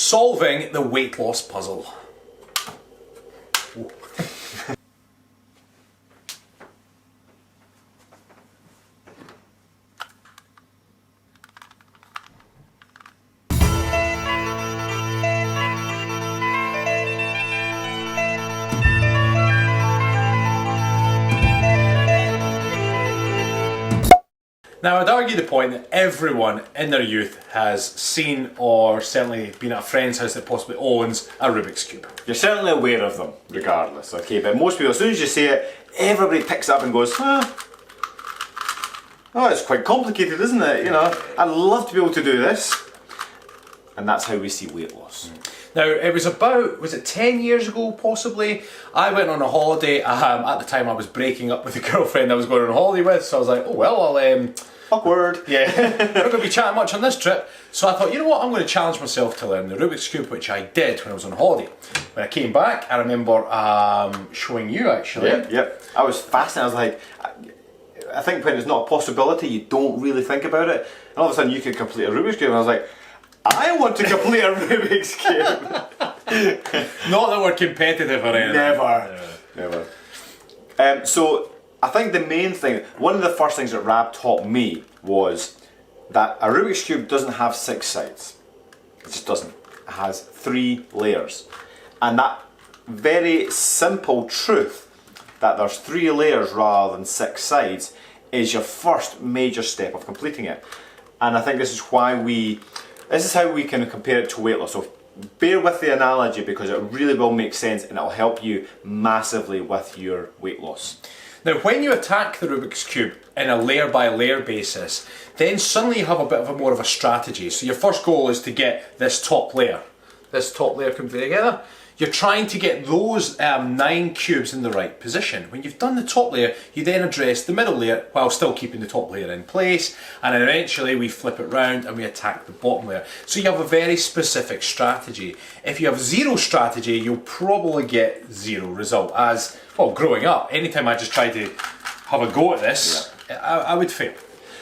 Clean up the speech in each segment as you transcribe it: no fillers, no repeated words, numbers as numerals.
Solving the weight loss puzzle. Now, I'd argue the point that everyone in their youth has seen or certainly been at a friend's house that possibly owns a Rubik's Cube. You're certainly aware of them, regardless, okay? But most people, as soon as you say it, everybody picks it up and goes, oh, it's quite complicated, isn't it? You know, I'd love to be able to do this. And that's how we see weight loss. Now, it was about, was it 10 years ago possibly? I went on a holiday. At the time I was breaking up with the girlfriend I was going on holiday with, so I was like, oh well, I'll... Awkward. Yeah, we're not going to be chatting much on this trip. So I thought, you know what, I'm going to challenge myself to learn the Rubik's Cube, which I did when I was on holiday. When I came back, I remember showing you actually. Yep. I was fascinated. I was like, I think when it's not a possibility, you don't really think about it. And all of a sudden you could complete a Rubik's Cube, and I was like, I want to complete a Rubik's Cube. Not that we're competitive or anything. Never. So I think the main thing, one of the first things that Rab taught me was that a Rubik's Cube doesn't have 6 sides. It just doesn't. It has 3 layers. And that very simple truth that there's 3 layers rather than 6 sides is your first major step of completing it. And I think this is how we can compare it to weight loss. So bear with the analogy because it really will make sense and it'll help you massively with your weight loss. Now, when you attack the Rubik's Cube in a layer by layer basis, then suddenly you have a bit of more of a strategy. So your first goal is to get this top layer. This top layer completely together. You're trying to get those 9 cubes in the right position. When you've done the top layer, you then address the middle layer while still keeping the top layer in place, and then eventually we flip it round and we attack the bottom layer. So you have a very specific strategy. If you have 0 strategy, you'll probably get 0 result. As, well, growing up, anytime I just tried to have a go at this, I would fail.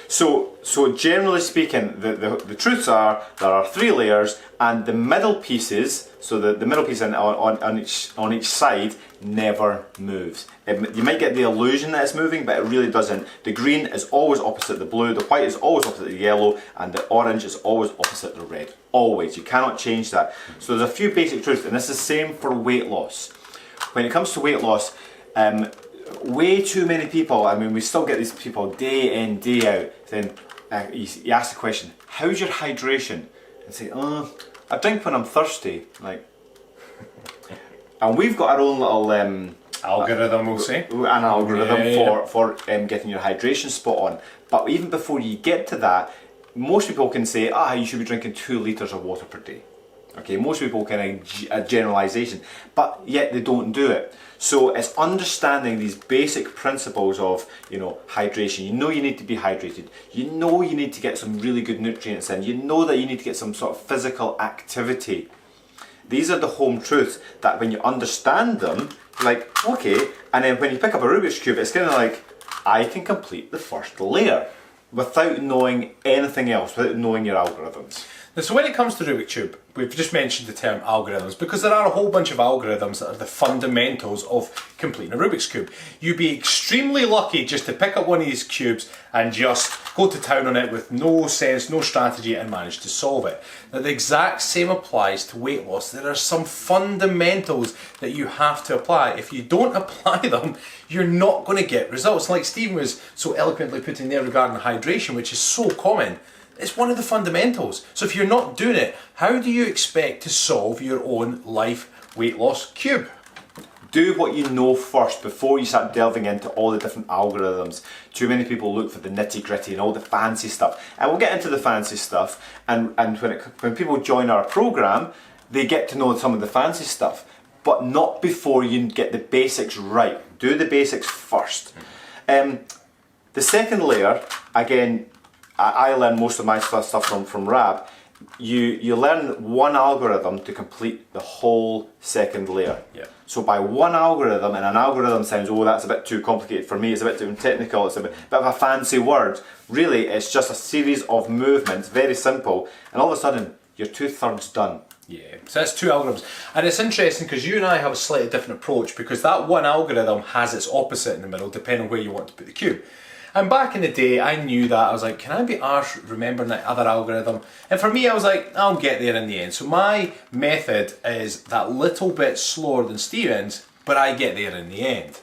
So generally speaking, the truths are there are 3 layers, and the middle pieces, so the middle piece on each side never moves. You might get the illusion that it's moving, but it really doesn't. The green is always opposite the blue, the white is always opposite the yellow, and the orange is always opposite the red. Always. You cannot change that. So there's a few basic truths, and this is the same for weight loss. When it comes to weight loss, way too many people, I mean, we still get these people day in, day out, then you ask the question, how's your hydration? And say, oh, I drink when I'm thirsty. Like, and we've got our own little algorithm, we'll say. An algorithm for getting your hydration spot on. But even before you get to that, most people can say, you should be drinking 2 litres of water per day. Okay, most people can a generalisation, but yet they don't do it. So it's understanding these basic principles of, you know, hydration. You know you need to be hydrated. You know you need to get some really good nutrients in. You know that you need to get some sort of physical activity. These are the home truths that when you understand them, you're like, okay, and then when you pick up a Rubik's Cube, it's kind of like, I can complete the first layer without knowing anything else, without knowing your algorithms. Now, so when it comes to Rubik's Cube, we've just mentioned the term algorithms because there are a whole bunch of algorithms that are the fundamentals of completing a Rubik's Cube. You'd be extremely lucky just to pick up one of these cubes and just go to town on it with no sense, no strategy, and manage to solve it. Now, the exact same applies to weight loss. There are some fundamentals that you have to apply. If you don't apply them, you're not going to get results. Like Stephen was so eloquently putting there regarding hydration, which is so common. It's one of the fundamentals. So if you're not doing it, how do you expect to solve your own life weight loss cube? Do what you know first before you start delving into all the different algorithms. Too many people look for the nitty gritty and all the fancy stuff. And we'll get into the fancy stuff. And when people join our program, they get to know some of the fancy stuff. But not before you get the basics right. Do the basics first. The second layer, again, I learned most of my stuff from Rab. You learn one algorithm to complete the whole second layer. Yeah. So by one algorithm, and an algorithm sounds, oh, that's a bit too complicated for me, it's a bit too technical, it's a bit of a fancy word. Really, it's just a series of movements, very simple, and all of a sudden, you're 2/3 done. Yeah, so that's 2 algorithms. And it's interesting because you and I have a slightly different approach, because that one algorithm has its opposite in the middle depending on where you want to put the cube. And back in the day, I knew that. I was like, can I be arsed remembering that other algorithm? And for me, I was like, I'll get there in the end. So my method is that little bit slower than Steven's, but I get there in the end.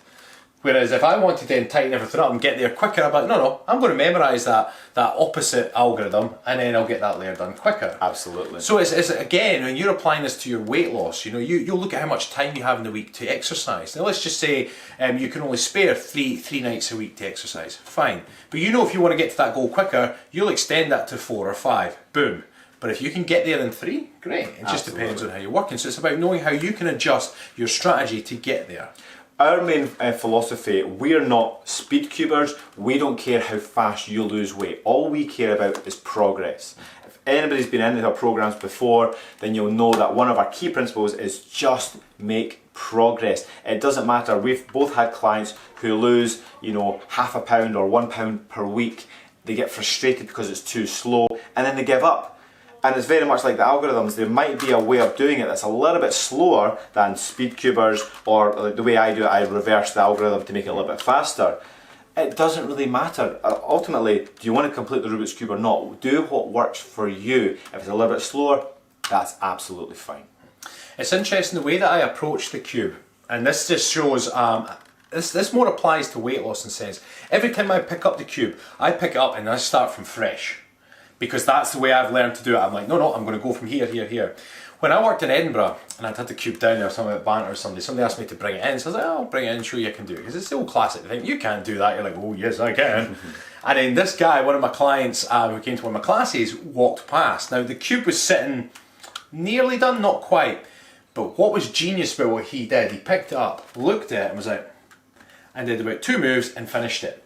Whereas if I wanted to then tighten everything up and get there quicker, I'm like, no, I'm going to memorise that opposite algorithm, and then I'll get that layer done quicker. Absolutely. So it's again, when you're applying this to your weight loss, you'll look at how much time you have in the week to exercise. Now let's just say you can only spare three nights a week to exercise. Fine. But if you want to get to that goal quicker, you'll extend that to 4 or 5. Boom. But if you can get there in 3, great. It just depends on how you're working. So it's about knowing how you can adjust your strategy to get there. Our main philosophy, we're not speed cubers. We don't care how fast you lose weight. All we care about is progress. If anybody's been into our programs before, then you'll know that one of our key principles is just make progress. It doesn't matter. We've both had clients who lose, half a pound or 1 pound per week. They get frustrated because it's too slow, and then they give up. And it's very much like the algorithms. There might be a way of doing it that's a little bit slower than speed cubers, or like the way I do it, I reverse the algorithm to make it a little bit faster. It doesn't really matter. Ultimately, do you want to complete the Rubik's Cube or not? Do what works for you. If it's a little bit slower, that's absolutely fine. It's interesting the way that I approach the cube, and this just shows, this more applies to weight loss in a sense. Every time I pick up the cube, I pick it up and I start from fresh. Because that's the way I've learned to do it. I'm like, no, I'm going to go from here, here, here. When I worked in Edinburgh and I'd had the cube down there, something like banter or somebody asked me to bring it in. So I was like, I'll bring it in and show you I can do it. Because it's the old classic thing, you can't do that. You're like, oh yes, I can. And then this guy, one of my clients who came to one of my classes, walked past. Now the cube was sitting nearly done, not quite. But what was genius about what he did, he picked it up, looked at it and was like, and did about 2 moves and finished it.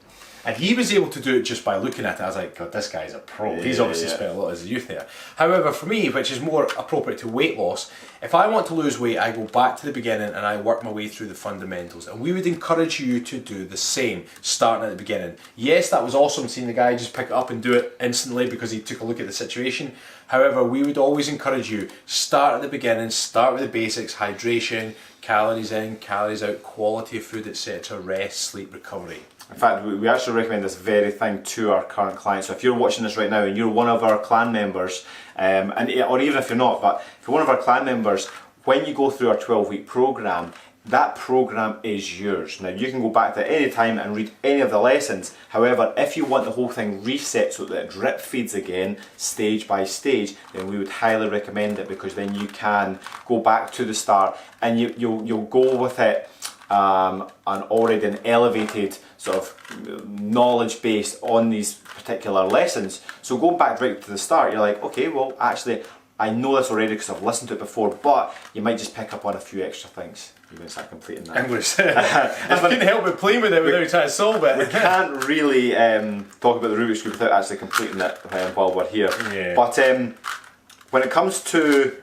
And he was able to do it just by looking at it. I was like, God, this guy's a pro. Yeah, he's obviously spent a lot of his youth there. However, for me, which is more appropriate to weight loss, if I want to lose weight, I go back to the beginning and I work my way through the fundamentals. And we would encourage you to do the same, starting at the beginning. Yes, that was awesome seeing the guy just pick it up and do it instantly because he took a look at the situation. However, we would always encourage you, start at the beginning, start with the basics, hydration, calories in, calories out, quality of food, etc., rest, sleep, recovery. In fact, we actually recommend this very thing to our current clients. So if you're watching this right now and you're one of our clan members, or even if you're not, but if you're one of our clan members, when you go through our 12-week program, that program is yours. Now you can go back to any time and read any of the lessons. However, if you want the whole thing reset so that it drip feeds again, stage by stage, then we would highly recommend it, because then you can go back to the start and you'll go with it an already an elevated sort of knowledge base on these particular lessons. So going back right to the start, you're like, okay, well actually I know this already because I've listened to it before, but you might just pick up on a few extra things. You're going to start completing that. I'm going to say, I couldn't help but playing with it without trying to solve it. We can't really talk about the Rubik's Cube without actually completing it while we're here. Yeah. But when it comes to...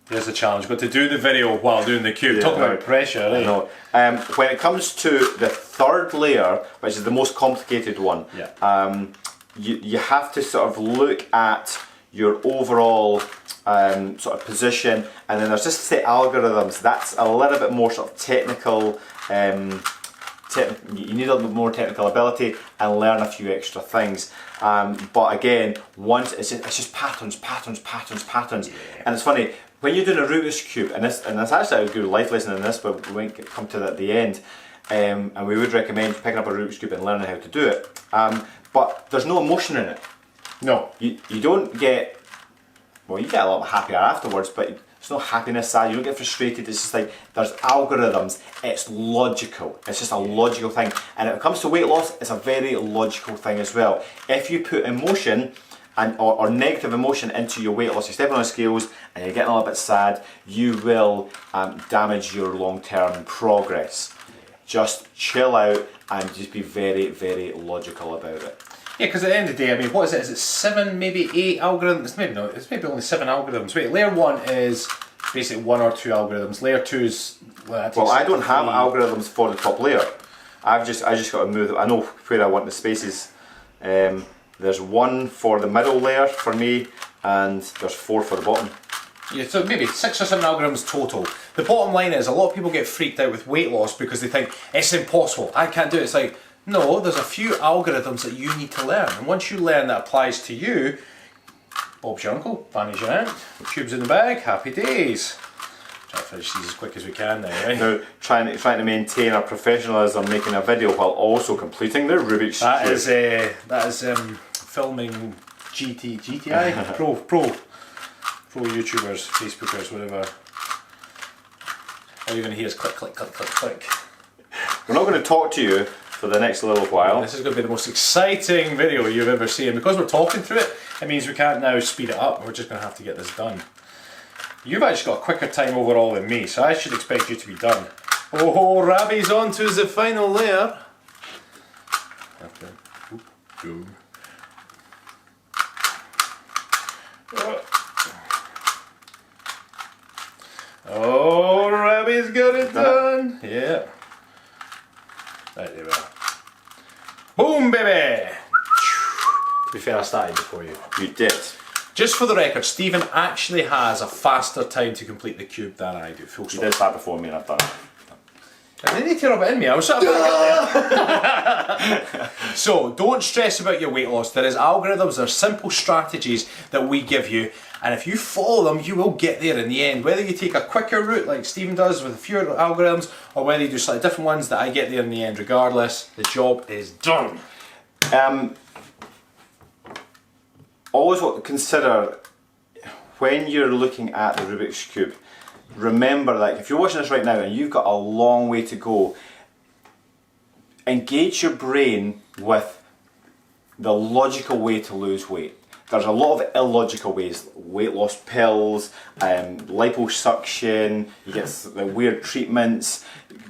There's a challenge, but to do the video while doing the cube, talk about pressure, eh? No. When it comes to the third layer, which is the most complicated one, you have to sort of look at your overall sort of position, and then there's just the algorithms. That's a little bit more sort of technical. You need a little bit more technical ability and learn a few extra things. But again, once it's just patterns, and it's funny. When you're doing a Rubik's Cube, and it's actually a good life lesson in this, but we won't come to that at the end, and we would recommend picking up a Rubik's Cube and learning how to do it. But there's no emotion in it. No. You don't get, well, you get a lot happier afterwards, but there's no happiness side, you don't get frustrated. It's just like, there's algorithms, it's logical, it's just a logical thing. And when it comes to weight loss, it's a very logical thing as well. If you put emotion, or negative emotion into your weight loss, you're stepping on the scales and you're getting a little bit sad, you will damage your long-term progress. Just chill out and just be very, very logical about it. Yeah, because at the end of the day, I mean, what is it? Is it 7, maybe 8 algorithms? Maybe not. It's maybe only 7 algorithms. Wait, layer 1 is basically 1 or 2 algorithms. Layer 2 is... Well, I don't have algorithms for the top layer. I just got to move. I know where I want the spaces. There's 1 for the middle layer for me, and there's 4 for the bottom. Yeah, so maybe 6 or 7 algorithms total. The bottom line is a lot of people get freaked out with weight loss because they think it's impossible, I can't do it. It's like, no, there's a few algorithms that you need to learn, and once you learn that applies to you, Bob's your uncle, Fanny's your aunt, tubes in the bag, happy days. Try to finish these as quick as we can now, right? Now, trying to maintain our professionalism, making a video while also completing the Rubik's Cube. That is filming GTI pro YouTubers, Facebookers, whatever. All you're going to hear is click, click, click, click, click. We're not going to talk to you for the next little while. This is going to be the most exciting video you've ever seen. Because we're talking through it, it means we can't now speed it up. We're just going to have to get this done. You've actually got a quicker time overall than me, so I should expect you to be done. Oh, Rabbi's on to the final layer. Okay. Oop, go. Oh, Rabbi's got it done. Yeah. Right, there we are. Boom, baby! To be fair, I started before you. You did. Just for the record, Stephen actually has a faster time to complete the cube than I do. Full You stop. did start before me and I've done it. I didn't tear up in me, I was sort of there. So, don't stress about your weight loss. There is algorithms, there are simple strategies that we give you, and if you follow them, you will get there in the end. Whether you take a quicker route like Stephen does with a few algorithms, or whether you do slightly different ones, that I get there in the end regardless, the job is done. Always what to consider when you're looking at the Rubik's Cube. Remember that if you're watching this right now and you've got a long way to go, engage your brain with the logical way to lose weight. There's a lot of illogical ways, weight loss pills, liposuction, you get the weird treatments,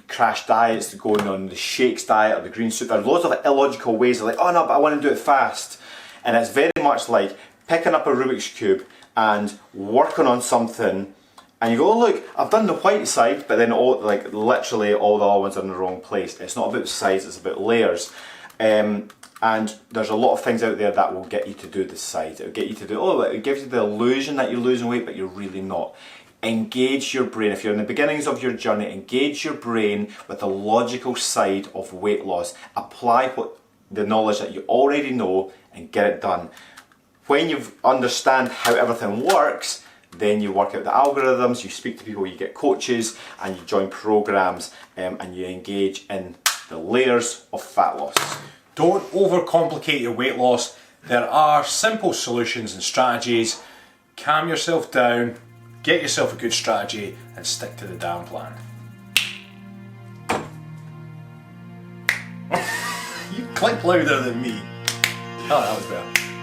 crash diets, going on the shakes diet or the green soup. There's lots of illogical ways of like, oh no, but I want to do it fast. And it's very much like picking up a Rubik's Cube and working on something, and you go, oh look, I've done the white side, but then literally all the other ones are in the wrong place. It's not about size, it's about layers. And there's a lot of things out there that will get you to do the side. It'll get you to do, it gives you the illusion that you're losing weight, but you're really not. Engage your brain. If you're in the beginnings of your journey, engage your brain with the logical side of weight loss. Apply the knowledge that you already know and get it done. When you understand how everything works, then you work out the algorithms, you speak to people, you get coaches, and you join programs, and you engage in the layers of fat loss. Don't overcomplicate your weight loss. There are simple solutions and strategies. Calm yourself down, get yourself a good strategy, and stick to the damn plan. You click louder than me. Oh, that was better.